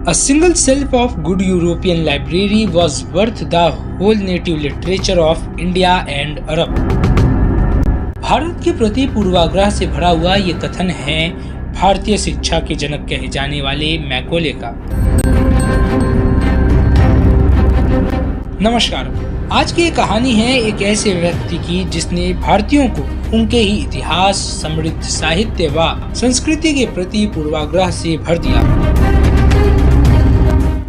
A single shelf of good European library was worth the whole native literature of India and Arab. Bharat के प्रति पूर्वाग्रह से भरा हुआ ये कथन है भारतीय शिक्षा के जनक कहे जाने वाले मैकॉले का। नमस्कार, आज की ये कहानी है एक ऐसे व्यक्ति की जिसने भारतीयों को उनके ही इतिहास, समृद्ध साहित्य व संस्कृति के प्रति पूर्वाग्रह से भर दिया।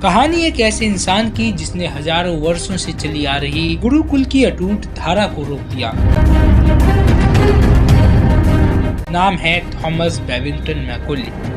कहानी एक ऐसे इंसान की जिसने हजारों वर्षों से चली आ रही गुरुकुल की अटूट धारा को रोक दिया। नाम है थॉमस बेबिंगटन मैकॉले।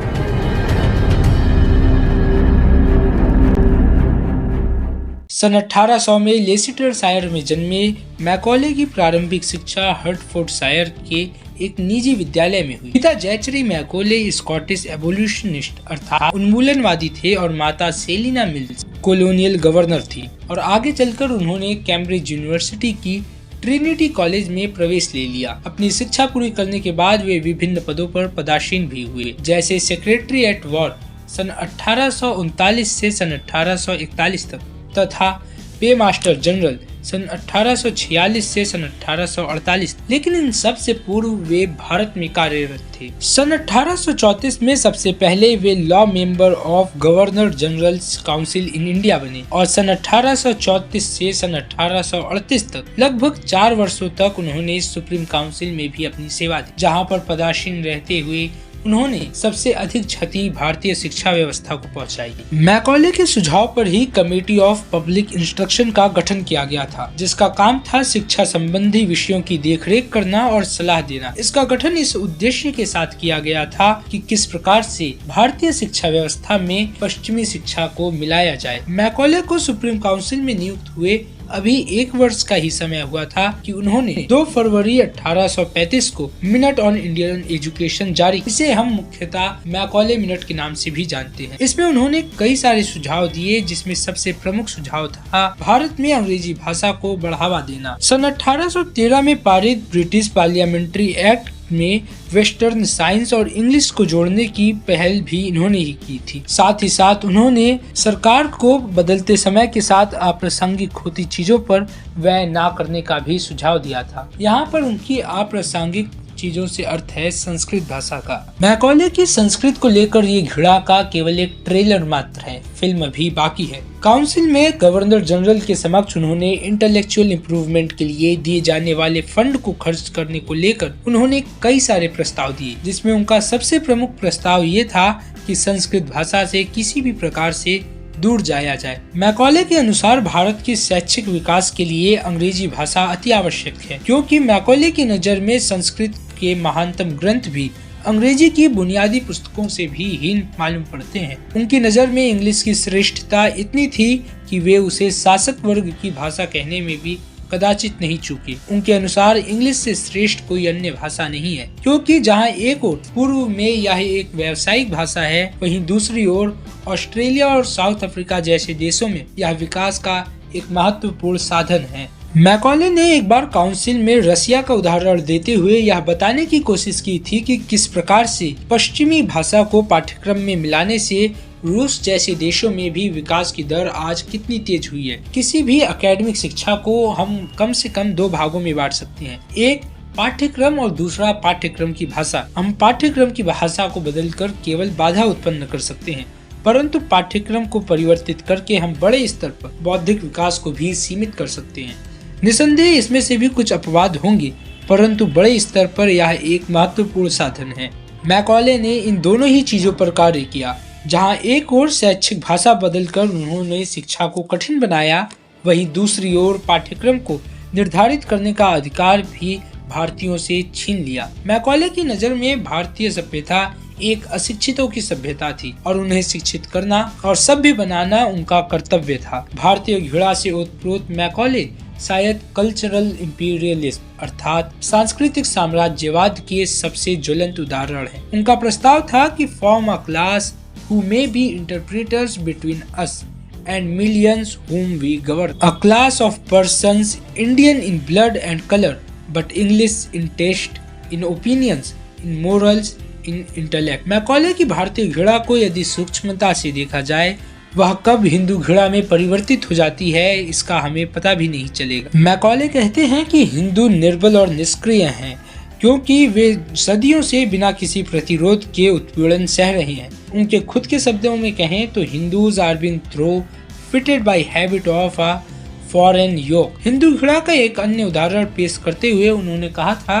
सन 1800 में लेसिस्टरशायर में जन्मे मैकॉले की प्रारंभिक शिक्षा हर्टफोर्डशायर के एक निजी विद्यालय में हुई। पिता जैचरी मैकॉले स्कॉटिश एबोल्यूशनिस्ट अर्थात उन्मूलनवादी थे और माता सेलिना मिल्स कॉलोनियल गवर्नर थी और आगे चलकर उन्होंने कैम्ब्रिज यूनिवर्सिटी की ट्रिनिटी कॉलेज में प्रवेश ले लिया। अपनी शिक्षा पूरी करने के बाद वे विभिन्न पदों पर पदासीन भी हुए, जैसे सेक्रेटरी एट वॉर सन 1839 से सन 1841 तक तथा पे मास्टर जनरल सन 1846 से सन 1848। लेकिन इन सब से पूर्व वे भारत में कार्यरत थे। सन 1834 में सबसे पहले वे law member of governor general's council in India बने और सन 1834 से सन 1838 तक लगभग 4 वर्षों तक उन्होंने सुप्रीम काउंसिल में भी अपनी सेवा दी, जहां पर पदासीन रहते हुए उन्होंने सबसे अधिक क्षति भारतीय शिक्षा व्यवस्था को पहुंचाई। मैकॉले के सुझाव पर ही कमेटी ऑफ पब्लिक इंस्ट्रक्शन का गठन किया गया था, जिसका काम था शिक्षा संबंधी विषयों की देखरेख करना और सलाह देना। इसका गठन इस उद्देश्य के साथ किया गया था कि किस प्रकार से भारतीय शिक्षा व्यवस्था में पश्चिमी शिक्षा को मिलाया जाए। मैकॉले को सुप्रीम काउंसिल में नियुक्त हुए अभी 1 वर्ष का ही समय हुआ था कि उन्होंने 2 फरवरी 1835 को मिनट ऑन इंडियन एजुकेशन जारी, इसे हम मुख्यतः मैकॉले मिनट के नाम से भी जानते हैं। इसमें उन्होंने कई सारे सुझाव दिए, जिसमें सबसे प्रमुख सुझाव था भारत में अंग्रेजी भाषा को बढ़ावा देना। सन 1813 में पारित ब्रिटिश पार्लियामेंट्री एक्ट में वेस्टर्न साइंस और इंग्लिश को जोड़ने की पहल भी इन्होंने ही की थी। साथ ही साथ उन्होंने सरकार को बदलते समय के साथ अप्रासंगिक होती चीजों पर व्यय ना करने का भी सुझाव दिया था। यहाँ पर उनकी अप्रासंगिक चीजों से अर्थ है संस्कृत भाषा का। मैकॉले की संस्कृत को लेकर ये घृणा का केवल एक ट्रेलर मात्र है, फिल्म अभी बाकी है। काउंसिल में गवर्नर जनरल के समक्ष उन्होंने इंटेलेक्चुअल इम्प्रूवमेंट के लिए दिए जाने वाले फंड को खर्च करने को लेकर उन्होंने कई सारे प्रस्ताव दिए, जिसमें उनका सबसे प्रमुख प्रस्ताव ये था कि संस्कृत भाषा से किसी भी प्रकार से दूर जाया जाए। मैकॉले के अनुसार भारत के शैक्षिक विकास के लिए अंग्रेजी भाषा अति आवश्यक है, क्योंकि मैकॉले की नजर में संस्कृत के महानतम ग्रंथ भी अंग्रेजी की बुनियादी पुस्तकों से भी हीन मालूम पड़ते हैं। उनकी नजर में इंग्लिश की श्रेष्ठता इतनी थी कि वे उसे शासक वर्ग की भाषा कहने में भी कदाचित नहीं चूके। उनके अनुसार इंग्लिश से श्रेष्ठ कोई अन्य भाषा नहीं है, क्योंकि जहां एक ओर पूर्व में यह एक व्यावसायिक भाषा है, वहीं दूसरी ओर ऑस्ट्रेलिया और साउथ अफ्रीका जैसे देशों में यह विकास का एक महत्वपूर्ण साधन है। मैकॉले ने एक बार काउंसिल में रसिया का उदाहरण देते हुए यह बताने की कोशिश की थी कि किस प्रकार से पश्चिमी भाषा को पाठ्यक्रम में मिलाने से रूस जैसे देशों में भी विकास की दर आज कितनी तेज हुई है। किसी भी एकेडमिक शिक्षा को हम कम से कम 2 भागों में बांट सकते हैं, एक पाठ्यक्रम और दूसरा पाठ्यक्रम की भाषा। हम पाठ्यक्रम की भाषा को बदलकर केवल बाधा उत्पन्न कर सकते हैं, परंतु पाठ्यक्रम को परिवर्तित करके हम बड़े स्तर पर बौद्धिक विकास को भी सीमित कर सकते हैं। निसंदेह इसमें से भी कुछ अपवाद होंगे, परंतु बड़े स्तर पर यह एक महत्वपूर्ण साधन है। मैकॉले ने इन दोनों ही चीजों पर कार्य किया। जहां एक ओर शैक्षिक भाषा बदलकर उन्होंने शिक्षा को कठिन बनाया, वहीं दूसरी ओर पाठ्यक्रम को निर्धारित करने का अधिकार भी भारतीयों से छीन लिया। मैकॉले की नजर में भारतीय सभ्यता एक अशिक्षितों की सभ्यता थी और उन्हें शिक्षित करना और सभ्य बनाना उनका कर्तव्य था। भारतीय घृणा से ओतप्रोत मैकॉले शायद कल्चरल इंपीरियलिज्म अर्थात सांस्कृतिक साम्राज्यवाद के सबसे ज्वलंत उदाहरण है। उनका प्रस्ताव था कि form a class who may be interpreters between us and millions whom we govern. A class of persons Indian in blood and color, but English in taste, in opinions, in morals, in intellect. Macaulay की भारतीय घृणा को यदि सूक्ष्मता से देखा जाए, वह कब हिंदू घृणा में परिवर्तित हो जाती है इसका हमें पता भी नहीं चलेगा। मैकॉले कहते हैं कि हिंदू निर्बल और निष्क्रिय हैं क्योंकि वे सदियों से बिना किसी प्रतिरोध के उत्पीड़न सह रहे हैं। उनके खुद के शब्दों में कहें तो Hindus are being throw fitted by habit of a foreign yoke. Hindu घृणा का एक अन्य उदाहरण पेश करते हुए उन्होंने कहा था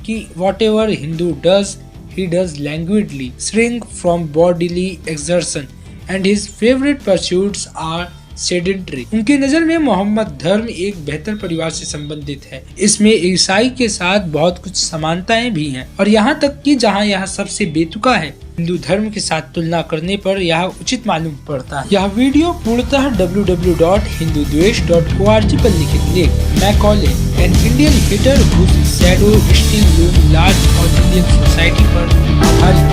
कि whatever Hindu does, he does languidly, shrink from bodily exertion, and his favorite pursuits are sedentary। उनकी नजर में मोहम्मद धर्म एक बेहतर परिवार से संबंधित है। इसमें ईसाई के साथ बहुत कुछ समानताएं भी हैं और यहाँ तक कि जहाँ यह सबसे बेतुका है, हिंदू धर्म के साथ तुलना करने पर यह उचित मालूम पड़ता है। यह वीडियो पूर्णतः www.hindudvesh.org पर लिखित लेख Macaulay an Indian hater whose shadow still looms large on Indian society पर आधारित